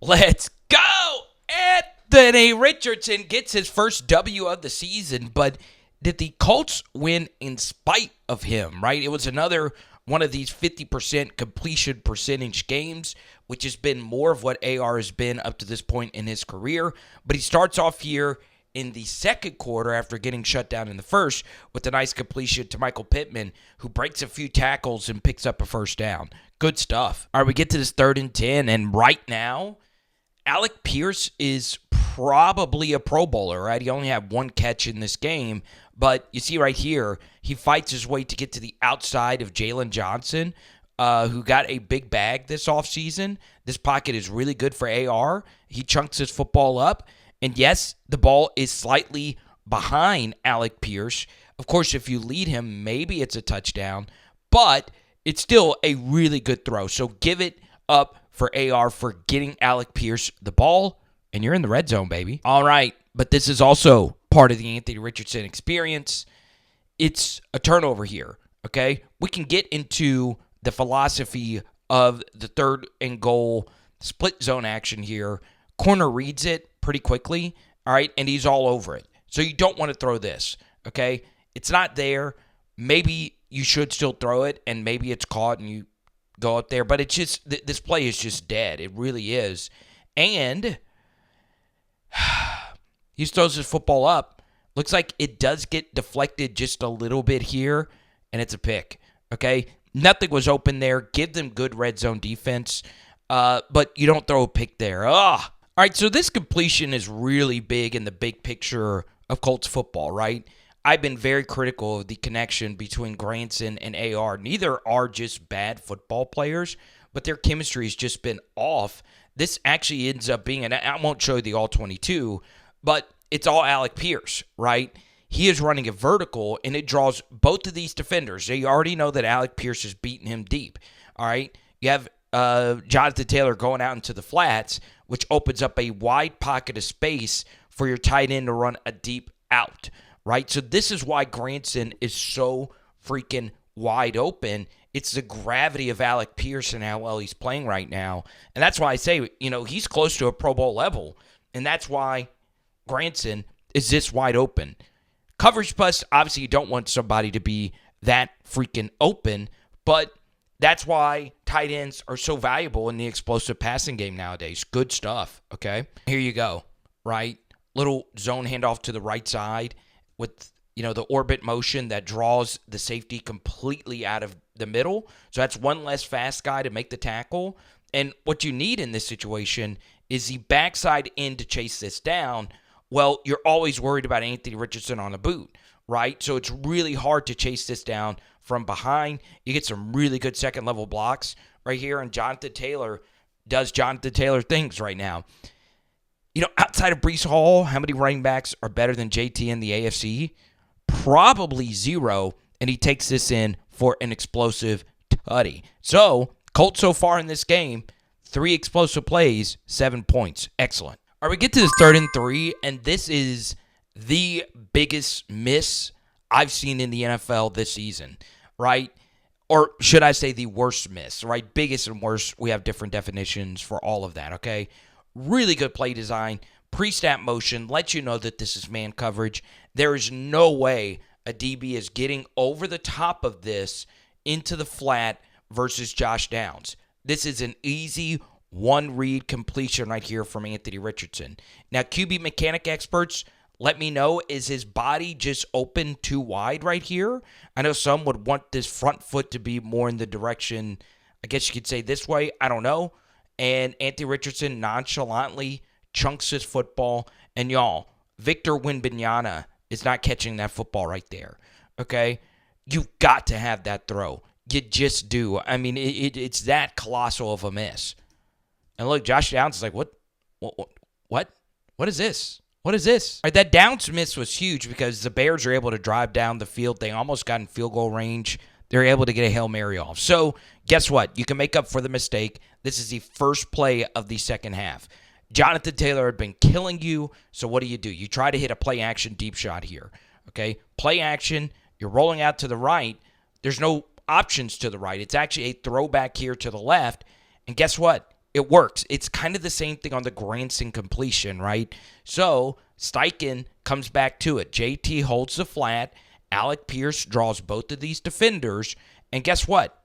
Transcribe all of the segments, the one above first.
Let's go! Anthony Richardson gets his first W of the season, but did the Colts win in spite of him, right? It was another one of these 50% completion percentage games, which has been more of what AR has been up to this point in his career. But he starts off here in the second quarter after getting shut down in the first with a nice completion to Michael Pittman, who breaks a few tackles and picks up a first down. Good stuff. All right, we get to this 3rd and 10, and right now, Alec Pierce is probably a Pro Bowler, right? He only had one catch in this game, but you see right here, he fights his way to get to the outside of Jalen Johnson, who got a big bag this offseason. This pocket is really good for AR. He chunks his football up, and yes, the ball is slightly behind Alec Pierce. Of course, if you lead him, maybe it's a touchdown, but it's still a really good throw. So give it up for AR for getting Alec Pierce the ball, and you're in the red zone, baby. All right, but this is also part of the Anthony Richardson experience. It's a turnover here, okay? We can get into the philosophy of the 3rd and goal split zone action here. Corner reads it pretty quickly, all right, and he's all over it. So you don't want to throw this, okay? It's not there. Maybe you should still throw it, and maybe it's caught and you go up there, but it's just, this play is just dead. It really is. And he throws his football up. Looks like it does get deflected just a little bit here, and it's a pick, okay? Nothing was open there. Give them good red zone defense, but you don't throw a pick there. All right, so this completion is really big in the big picture of Colts football, right? I've been very critical of the connection between Granson and AR. Neither are just bad football players, but their chemistry has just been off. This actually ends up being, and I won't show you the all-22, but it's all Alec Pierce, right? He is running a vertical, and it draws both of these defenders. So you already know that Alec Pierce is beating him deep, all right? You have Jonathan Taylor going out into the flats, which opens up a wide pocket of space for your tight end to run a deep out, right? So this is why Granson is so freaking wide open. It's the gravity of Alec Pierce and how well he's playing right now. And that's why I say, he's close to a Pro Bowl level. And that's why Granson is this wide open. Coverage plus, obviously you don't want somebody to be that freaking open, but that's why tight ends are so valuable in the explosive passing game nowadays. Good stuff, okay? Here you go, right? Little zone handoff to the right side with, the orbit motion that draws the safety completely out of the middle. So that's one less fast guy to make the tackle. And what you need in this situation is the backside in to chase this down. Well, you're always worried about Anthony Richardson on the boot, right? So it's really hard to chase this down from behind. You get some really good second-level blocks right here, and Jonathan Taylor does Jonathan Taylor things right now. Outside of Breece Hall, how many running backs are better than JT in the AFC? Probably 0, and he takes this in for an explosive tutty. So, Colts so far in this game, 3 explosive plays, 7 points. Excellent. All right, we get to this 3rd and 3, and this is the biggest miss I've seen in the NFL this season, right? Or should I say the worst miss, right? Biggest and worst, we have different definitions for all of that, okay? Really good play design. Pre-snap motion lets you know that this is man coverage. There is no way a DB is getting over the top of this into the flat versus Josh Downs. This is an easy one-read completion right here from Anthony Richardson. Now, QB mechanic experts, let me know, is his body just open too wide right here? I know some would want this front foot to be more in the direction, I guess you could say this way. I don't know. And Anthony Richardson nonchalantly chunks his football. And y'all, Victor Wembanyama is not catching that football right there. Okay? You've got to have that throw. You just do. I mean, it's that colossal of a miss. And look, Josh Downs is like, what? What is this? What is this? All right, that Downs miss was huge because the Bears are able to drive down the field. They almost got in field goal range. They're able to get a Hail Mary off. So guess what? You can make up for the mistake. This is the first play of the second half. Jonathan Taylor had been killing you, so what do? You try to hit a play-action deep shot here, okay? Play action, you're rolling out to the right. There's no options to the right. It's actually a throwback here to the left, and guess what? it works. It's kind of the same thing on the Granson completion, right? So Stiechen comes back to it. JT holds the flat. Alec Pierce draws both of these defenders. And guess what?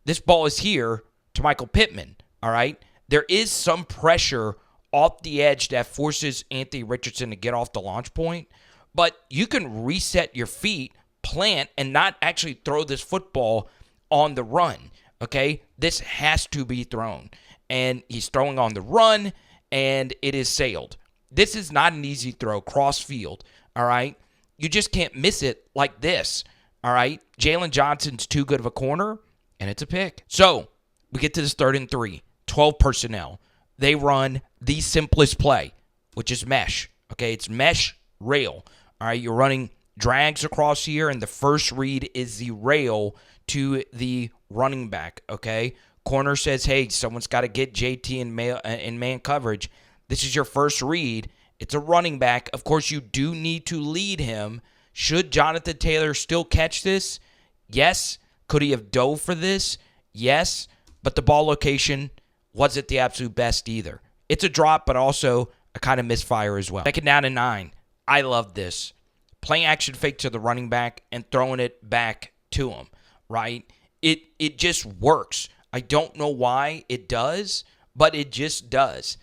This ball is here to Michael Pittman, all right? There is some pressure off the edge that forces Anthony Richardson to get off the launch point, but you can reset your feet, plant, and not actually throw this football on the run, okay? This has to be thrown. And he's throwing on the run, and it is sailed. This is not an easy throw, cross field, all right? You just can't miss it like this, all right? Jalen Johnson's too good of a corner, and it's a pick. So we get to this 3rd and 3, 12 personnel. They run the simplest play, which is mesh, okay? It's mesh rail, all right? You're running drags across here, and the first read is the rail to the running back, okay? Corner says, hey, someone's got to get JT in man coverage. This is your first read. It's a running back. Of course, you do need to lead him. Should Jonathan Taylor still catch this? Yes. Could he have dove for this? Yes. But the ball location wasn't the absolute best either. It's a drop, but also a kind of misfire as well. 2nd down and 9. I love this. Playing action fake to the running back and throwing it back to him, right? It just works. I don't know why it does, but it just does.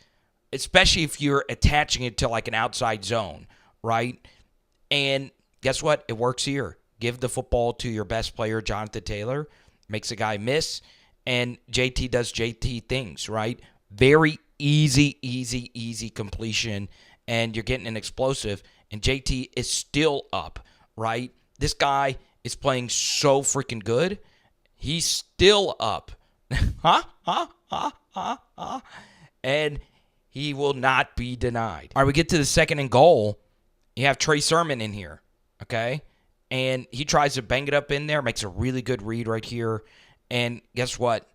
Especially if you're attaching it to like an outside zone, right? And guess what? It works here. Give the football to your best player, Jonathan Taylor. Makes a guy miss. And JT does JT things, right? Very easy completion. And you're getting an explosive. And JT is still up, right? This guy is playing so freaking good. He's still up. And he will not be denied. All right, we get to the 2nd and goal. You have Trey Sermon in here, okay? And he tries to bang it up in there, makes a really good read right here. And guess what?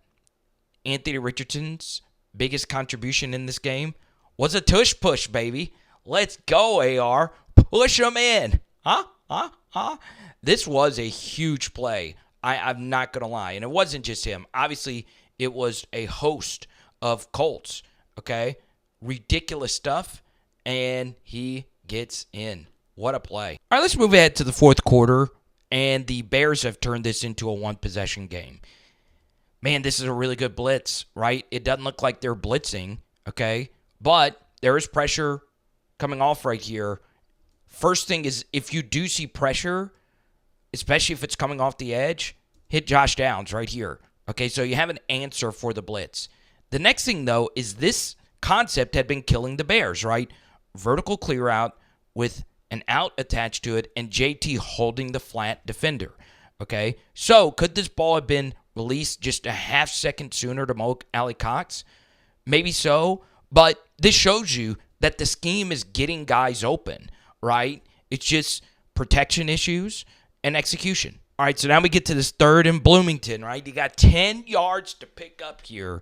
Anthony Richardson's biggest contribution in this game was a tush push, baby. Let's go, AR. Push him in. This was a huge play. I'm not going to lie. And it wasn't just him. Obviously, it was a host of Colts, okay? Ridiculous stuff, and he gets in. What a play. All right, let's move ahead to the 4th quarter, and the Bears have turned this into a one-possession game. Man, this is a really good blitz, right? It doesn't look like they're blitzing, okay? But there is pressure coming off right here. First thing is, if you do see pressure, especially if it's coming off the edge, hit Josh Downs right here. Okay, so you have an answer for the blitz. The next thing, though, is this concept had been killing the Bears, right? Vertical clear out with an out attached to it and JT holding the flat defender. Okay, so could this ball have been released just a half second sooner to Mo Alley Cox? Maybe so, but this shows you that the scheme is getting guys open, right? It's just protection issues and execution. All right, so now we get to this 3rd and Bloomington, right? You got 10 yards to pick up here.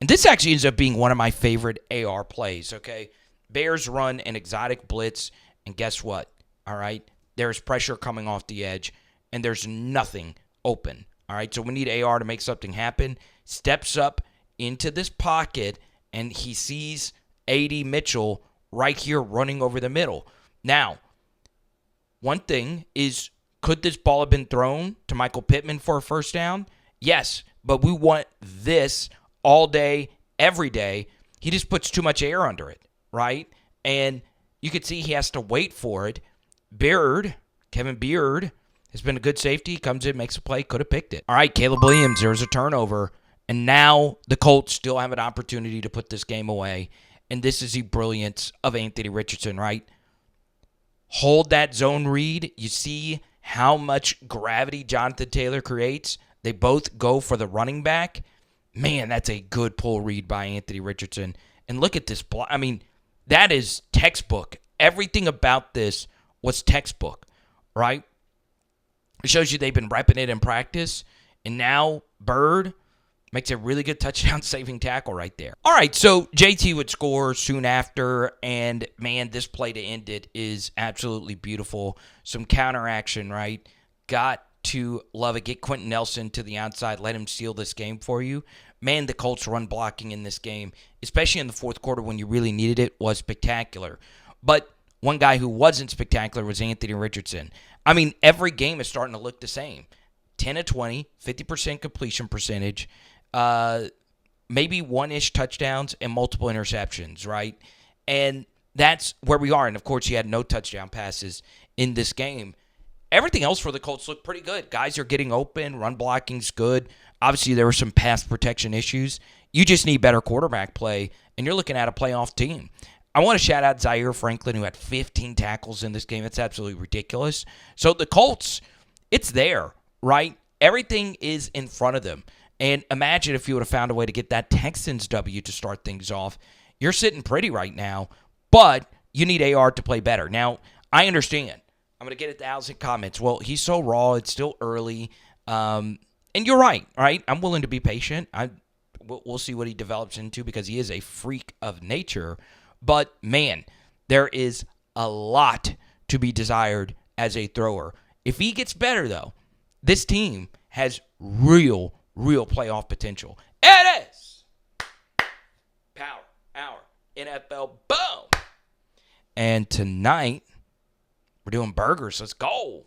And this actually ends up being one of my favorite AR plays, okay? Bears run an exotic blitz, and guess what? All right, there's pressure coming off the edge, and there's nothing open. All right, so we need AR to make something happen. Steps up into this pocket, and he sees A.D. Mitchell right here running over the middle. Now, one thing is, could this ball have been thrown to Michael Pittman for a first down? Yes, but we want this all day, every day. He just puts too much air under it, right? And you can see he has to wait for it. Kevin Beard, has been a good safety. Comes in, makes a play, could have picked it. All right, Caleb Williams, there's a turnover. And now the Colts still have an opportunity to put this game away. And this is the brilliance of Anthony Richardson, right? Hold that zone read. You see how much gravity Jonathan Taylor creates. They both go for the running back. Man, that's a good pull read by Anthony Richardson. And look at this block. I mean, that is textbook. Everything about this was textbook, right? It shows you they've been repping it in practice. And now Bird makes a really good touchdown-saving tackle right there. All right, so JT would score soon after, and, man, this play to end it is absolutely beautiful. Some counteraction, right? Got to love it. Get Quentin Nelson to the outside. Let him seal this game for you. man, the Colts run blocking in this game, especially in the fourth quarter when you really needed it, was spectacular. But one guy who wasn't spectacular was Anthony Richardson. I mean, every game is starting to look the same. 10 of 20, 50% completion percentage, maybe one-ish touchdowns and multiple interceptions, right? And that's where we are. And, of course, he had no touchdown passes in this game. Everything else for the Colts looked pretty good. Guys are getting open. Run blocking's good. Obviously, there were some pass protection issues. You just need better quarterback play, and you're looking at a playoff team. I want to shout out Zaire Franklin, who had 15 tackles in this game. That's absolutely ridiculous. So the Colts, it's there, right? Everything is in front of them. And imagine if you would have found a way to get that Texans W to start things off. You're sitting pretty right now, but you need AR to play better. Now, I understand. I'm going to get 1,000 comments. Well, he's so raw. It's still early. And you're right, right? I'm willing to be patient. We'll see what he develops into because he is a freak of nature. But, man, there is a lot to be desired as a thrower. If he gets better, though, this team has real playoff potential. It is Power Hour NFL. Boom! And tonight, we're doing burgers. Let's go.